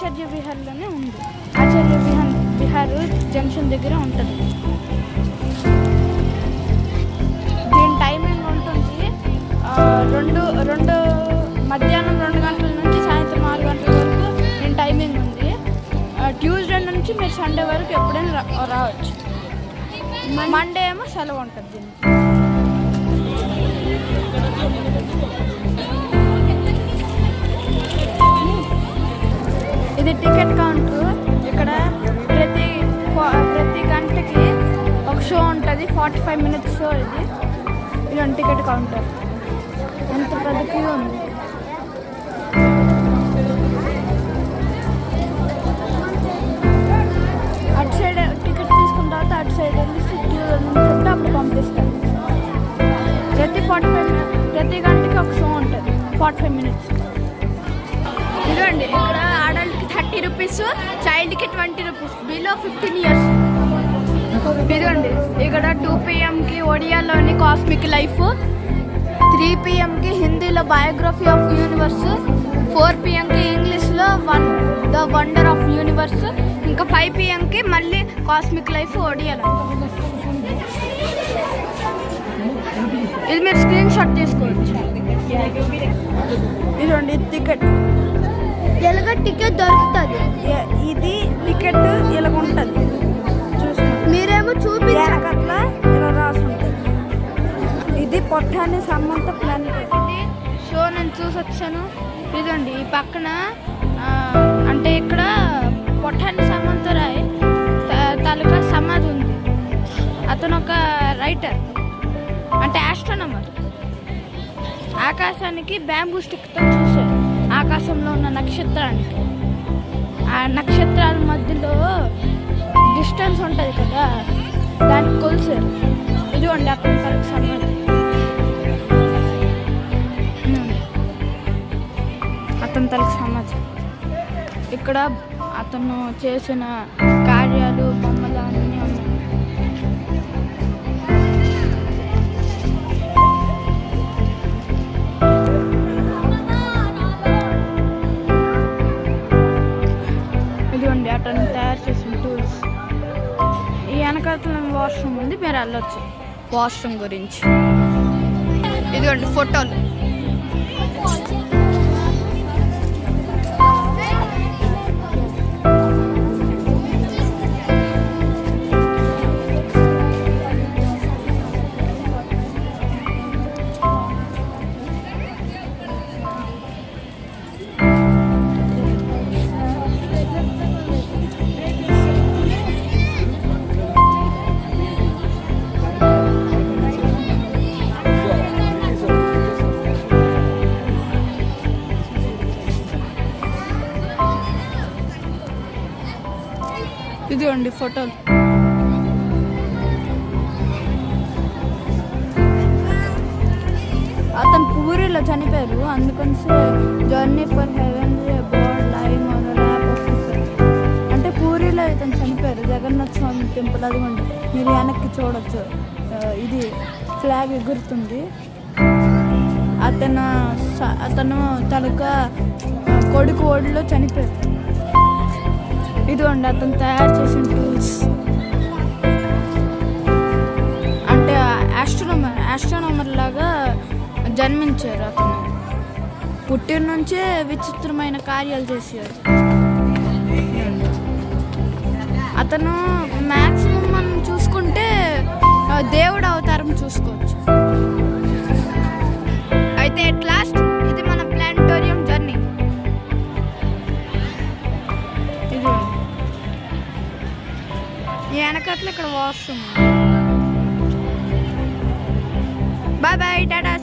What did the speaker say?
ఆచార్య విహార్లోనే ఉంది. ఆచార్య విహార్ జంక్షన్ దగ్గర ఉంటుంది. దీని టైమింగ్ ఉంటుంది మధ్యాహ్నం 2 గంటల నుంచి సాయంత్రం 6 గంటల వరకు దీని టైమింగ్ ఉంది. ట్యూస్డే నుంచి మీరు సండే వరకు ఎప్పుడైనా రావచ్చు. మండే ఏమో సెలవు ఉంటుంది దీనికి. ఇది టికెట్ కౌంటర్. ఇక్కడ ప్రతి గంటకి ఒక షో ఉంటుంది, 45 మినిట్స్ షో. ఇది టికెట్ కౌంటర్. ఎంత పెద్ద క్యూ ఉంది. అటు సైడ్ టికెట్ తీసుకున్న తర్వాత అటు సైడ్ వెళ్ళి క్యూలో నుంచి అప్పుడు పంపిస్తారు. ప్రతి గంటకి ఒక షో ఉంటుంది, 45 మినిట్స్. ఇదిగోండి, ఇక్కడ ఆడల్ట్కి 30 రూపీస్, చైల్డ్కి 20 రూపీస్, బిలో 15 ఇయర్స్. ఇదిగోండి, ఇక్కడ 2 PM ఒడియాలోని కాస్మిక్ లైఫ్, 3 PM హిందీలో బయోగ్రఫీ ఆఫ్ యూనివర్స్, 4 PM ఇంగ్లీష్లో ద వండర్ ఆఫ్ యూనివర్స్, ఇంకా 5 PM మళ్ళీ కాస్మిక్ లైఫ్ ఒడియాలో. ఇది మీరు స్క్రీన్ షాట్ తీసుకోవచ్చు. ఇదిగోండి టికెట్. ఎలాగ టికెట్ దొరుకుతుంది. ఇది టికెట్ ఇలాగ ఉంటుంది, మీరేమో చూపించాక అట్లా ఇలా రాసి ఉంటుంది. ఇది పొట్టాన్ని సమంత ప్లాన్ షో నేను చూసి వచ్చాను. ఇదండి ఈ పక్కన అంటే ఇక్కడ పొట్టాన్ని సమంత రాయ్ తాలూకా సమాధి ఉంది. అతను ఒక రైటర్, అంటే ఆస్ట్రోనమర్. ఆకాశానికి బ్యాంబూ స్టిక్తో చూశారు ఆకాశంలో ఉన్న నక్షత్రానికి. ఆ నక్షత్రాల మధ్యలో డిస్టెన్స్ ఉంటుంది కదా, దానికి కొలిసారు. ఇదిగోండి అతని తలకు సమాధి. అతని తలకు సమాధి. ఇక్కడ అతను చేసిన కార్యాలు, బొమ్మలు అన్నీ ఉన్నాయి. ఇదిగోండి అతను తయారు చేసిన టూల్స్. ఈ వెనకాల వాష్రూమ్ ఉంది, మీరు వెళ్ళొచ్చు వాష్రూమ్ గురించి. ఇదిగోండి ఫోటోలు. ఇదిగోండి ఫోటోలు. అతను పూరిలో చనిపోయారు, అందుకని journey for haven about live on lap officer. అంటే పూరిలో ఇతను చనిపోయారు, జగన్నాథ స్వామి టెంపుల్. అదిగోండి మీరు వెనక్కి చూడొచ్చు, ఇది ఫ్లాగ్ ఎగురుతుంది. అతను తాలూకా కొడుకు ఓడిలో చనిపోయారు. ఇదిగోండి అతను తయారు చేసిన టూల్స్. అంటే ఆస్ట్రోనమర్ లాగా జన్మించారు. అతను పుట్టిన నుంచే విచిత్రమైన కార్యాలు చేశారు. అతను మ్యాక్సిమం మనం చూసుకుంటే దేవుడు అవతారం చూసుకోవచ్చు. అయితే ఎట్ లాస్ట్ ఇది మన ప్లానిటోరియం జర్నీ. ఈ వెనకట్ల ఇక్కడ వాష్రూమ్. Bye bye, Tata.